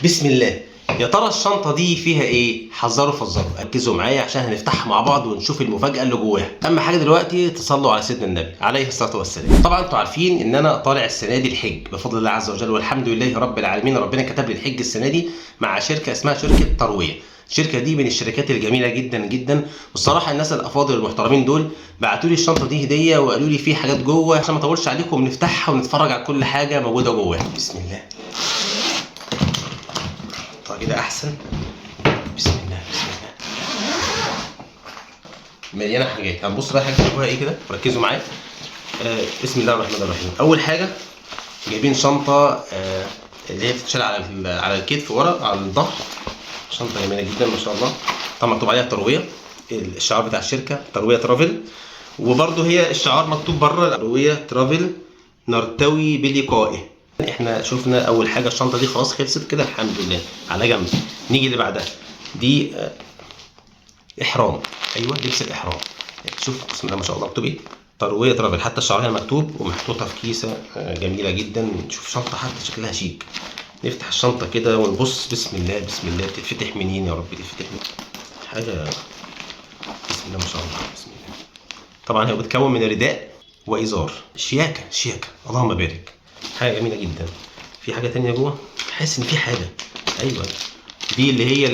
بسم الله. يا ترى الشنطة دي فيها ايه؟ حذروا فزروا، ركزوا معايا عشان هنفتحها مع بعض ونشوف المفاجأة اللي جواها. أهم حاجة دلوقتي تصلوا على سيدنا النبي عليه الصلاة والسلام. طبعا انتوا عارفين إن أنا طالع السنة دي الحج بفضل الله عز وجل، والحمد لله رب العالمين. ربنا كتب لي الحج السنة دي مع شركة اسمها شركة تروية. الشركة دي من الشركات الجميلة جدا جدا، والصراحة الناس الأفاضل المحترمين دول بعتوا لي الشنطة دي هدية وقالوا لي في حاجات جوه. عشان ما أطولش عليكم نفتحها ونتفرج على كل حاجة موجودة جواها. بسم الله. كده احسن. بسم الله بسم الله. مليانه حاجات. هنبص بقى حاجات جواها ايه كده، ركزوا معايا. بسم الله الرحمن الرحيم. اول حاجه جايبين شنطه اللي هي بتتشال على الكتف ورا على الظهر. شنطه جميله جدا ما شاء الله. طبعا مكتوب عليها ترويه، الشعار بتاع الشركه ترويه ترافل، وبرده هي الشعار مكتوب بره ترويه ترافل نرتوي بلقائه. احنا شفنا اول حاجه الشنطه دي خلاص خلصت كده الحمد لله على جنب. نيجي اللي بعدها دي احرام. ايوه لبس الاحرام. شوف بسم الله ما شاء الله مكتوب ايه، ترويه ترافل. حتى الشعار هنا مكتوب ومحطوطه في كيسه جميله جدا. نشوف شنطه حتى شكلها شيك. نفتح الشنطه كده ونبص. بسم الله بسم الله. تتفتح منين يا رب؟ تتفتح منين؟ حاجه بسم الله ما شاء الله. بسم الله. طبعا هي بتتكون من رداء وازار. شياكه شياكه اللهم بارك. حاجه جميله جدا. في حاجه تانية جوه، حاسس ان في حاجه. ايوه دي اللي هي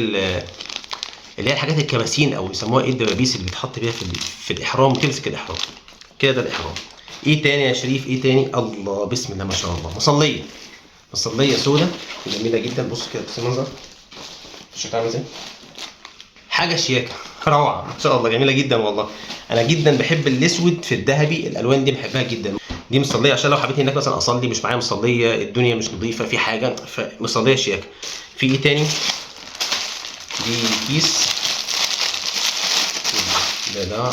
الحاجات الكباسين او يسموها ايه، الدبابيس اللي بيتحط بيها في الاحرام وتمسك الاحرام كده. ده الاحرام. ايه تاني يا شريف؟ ايه تاني؟ الله بسم الله ما شاء الله. مصليه سوداء جميله جدا. بص كده، بص المنظر شكلها عامل ازاي. حاجه شياكه روعه ما شاء الله، جميله جدا والله. انا جدا بحب الاسود في الذهبي، الالوان دي بحبها جدا. دي مصليه عشان لو حبيت هناك مثلا اصلي مش معايا مصليه، الدنيا مش نظيفه في حاجه، فمصليه شياكه. في ايه تاني؟ دي كيس. ده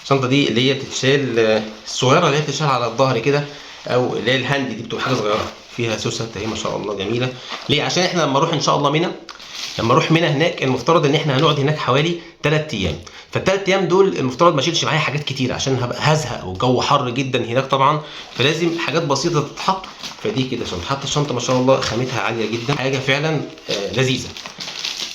شنطه دي اللي هي بتتشال، الصغيره اللي هي بتتشال على الظهر كده، او اللي هي الهاند دي بتبقى حاجه صغيره فيها سوسه اهي ما شاء الله جميله. ليه؟ عشان احنا لما نروح ان شاء الله منى، لما اروح منى هناك المفترض ان احنا هنقعد هناك حوالي 3 ايام. فال3 ايام دول المفترض ما اشيلش معايا حاجات كتير عشان هبقى هزهق والجو حر جدا هناك طبعا، فلازم حاجات بسيطه تتحط. فدي كده شنطه. حتى الشنطه ما شاء الله خامتها عاليه جدا، حاجه فعلا لذيذه.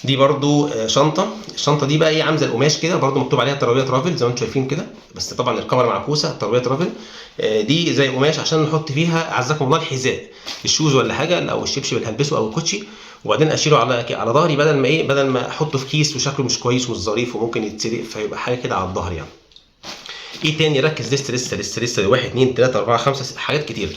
دي برضو الشنطه دي بقى ايه، عامله القماش كده، برضو مكتوب عليها ترويه ترافل زي ما انتم شايفين كده، بس طبعا الكاميرا معكوسه. ترويه ترافل دي زي قماش عشان نحط فيها اعزكم الله الحذاء، الشوز ولا حاجه، او الشبشب اللي هلبسه او الكوتشي، وبعدين اشيله على ظهري بدل ما احطه في كيس وشكله مش كويس ومش ظريف وممكن يتسرق، فيبقى حاجه كده على الظهر يعني. ايه تاني؟ ركز. لسه 1 2 3 4 5 حاجات كتير.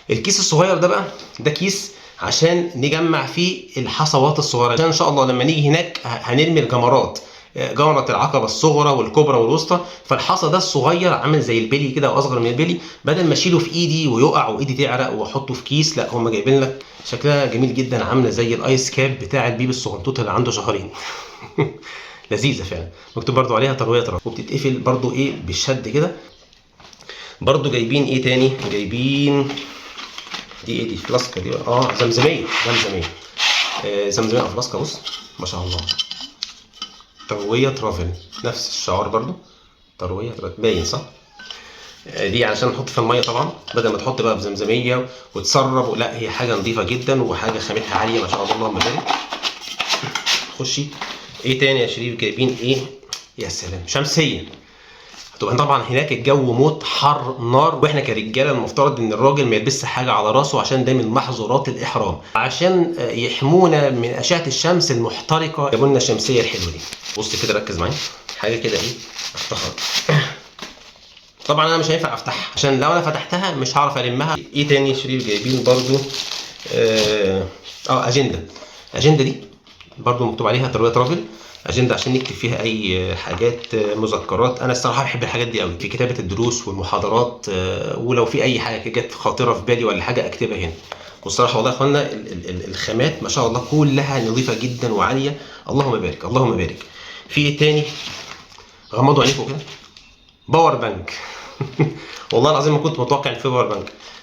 الكيس الصغير ده بقى، ده كيس عشان نجمع فيه الحصوات الصغيره، عشان ان شاء الله لما نيجي هناك هنرمي الجمرات، جمرة العقبة الصغرى والكبرى والوسطى. فالحصى ده الصغير عامل زي البلي كده او اصغر من البلي، بدل ما اشيله في ايدي ويقع وايدي تعرق واحطه في كيس، لا هم جايبين لك شكلها جميل جدا، عامله زي الايس كاب بتاع البيبي الصغنطوط اللي عنده شهرين. لذيذه فعلا. مكتوب برضو عليها ترويه وبتتقفل برضو ايه بالشد كده. برضو جايبين ايه تاني؟ جايبين دي ايه؟ دي فلاسكه دي زمزميه. زمزميه او فلاسكه. بص ما شاء الله. ترويه ترافل، نفس الشعار برضو ترويه ترافل، باين صح؟ دي علشان نحط في الميه طبعا، بدل ما تحط بقى في زمزميه وتسرب، لا هي حاجه نظيفه جدا وحاجه خامتها عاليه ما شاء الله اللهم بارك. خشي. ايه تاني يا شريف؟ جايبين ايه؟ يا سلام، شمسيه. طبعا هناك الجو موت، حر نار، واحنا كرجاله المفترض ان الراجل ما يلبسش حاجه على راسه عشان ده من محظورات الاحرام، عشان يحمونا من اشعه الشمس المحترقه. جابوا لنا الشمسيه الحلوه دي. بص كده ركز معايا، حاجه كده ايه، افتخر. طبعا انا مش هينفع افتحها عشان لو انا فتحتها مش هعرف المها. ايه تاني يا شريف؟ جايبين برضو اجنده دي برضو مكتوب عليها ترويه ترافل. اجنده عشان نكتب فيها اي حاجات، مذكرات. انا الصراحه بحب الحاجات دي قوي في كتابه الدروس والمحاضرات، ولو في اي حاجه جت خاطره في بالي ولا حاجه اكتبها هنا. والصراحه والله يا اخوانا الخامات ما شاء الله كلها نظيفه جدا وعاليه، اللهم بارك اللهم بارك. في ايه تاني؟ غمضوا عينيكم كده. باور بانك. والله العظيم ما كنت متوقع ان في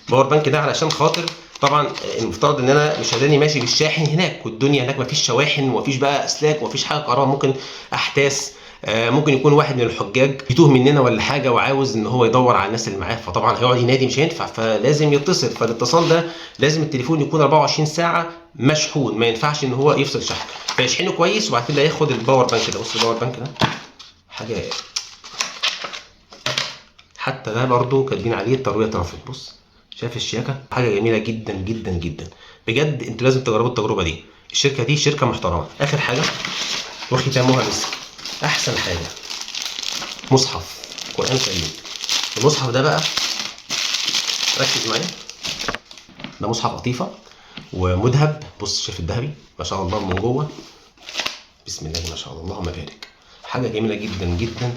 باور بانك ده علشان خاطر طبعا المفترض ان انا مش هداني ماشي بالشاحن هناك، والدنيا هناك مفيش شواحن ومفيش بقى اسلاك ومفيش حاجه كهرباء، ممكن احتاس ممكن يكون واحد من الحجاج يتوه مننا ولا حاجه وعاوز ان هو يدور على الناس اللي معاه، فطبعا هيقعد ينادي مش هينفع، فلازم يتصل. فالاتصال ده لازم التليفون يكون 24 ساعه مشحون، ما ينفعش ان هو يفصل شحن، فيشحنه كويس وبعد كده ياخد الباور بانك ده. بص الباور بانك ده حاجه، حتى ده برضو كاتبين عليه الترويه ترافل. بص شايف الشياكه، حاجه جميله جدا جدا جدا بجد. انتوا لازم تجربوا التجربه دي، الشركه دي شركه محترمه. اخر حاجه وختامها مسك، احسن حاجه مصحف قران كريم. المصحف ده بقى ركز معايا، ده مصحف قطيفه ومذهب. بص شايف الذهبي ما شاء الله من جوه، بسم الله ما شاء الله اللهم بارك. حاجه جميله جدا جدا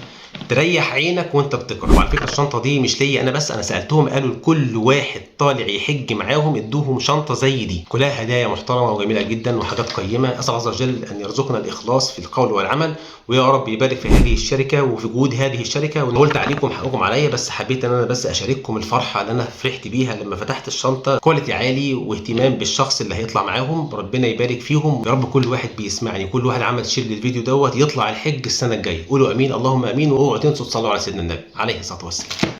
تريح عينك وانت بتقرا. وعلى فكره الشنطه دي مش ليا انا بس، انا سالتهم قالوا لكل واحد طالع يحج معاهم ادوهم شنطه زي دي، كلها هدايا محترمه وجميله جدا وحاجات قيمه. اسال الله عز وجل ان يرزقنا الاخلاص في القول والعمل، ويا رب يبارك في هذه الشركه وفي جهود هذه الشركه. وقلت عليكم حقكم عليا، بس حبيت ان انا بس اشارككم الفرحه اللي انا فرحت بيها لما فتحت الشنطه. كواليتي عالي واهتمام بالشخص اللي هيطلع معاهم، ربنا يبارك فيهم يا رب. كل واحد بيسمعني، كل واحد عمل شير للفيديو دوت يطلع الحج السنه الجايه. قولوا امين اللهم امين، واوعوا تنسوا تصلوا على سيدنا النبي عليه الصلاه والسلام.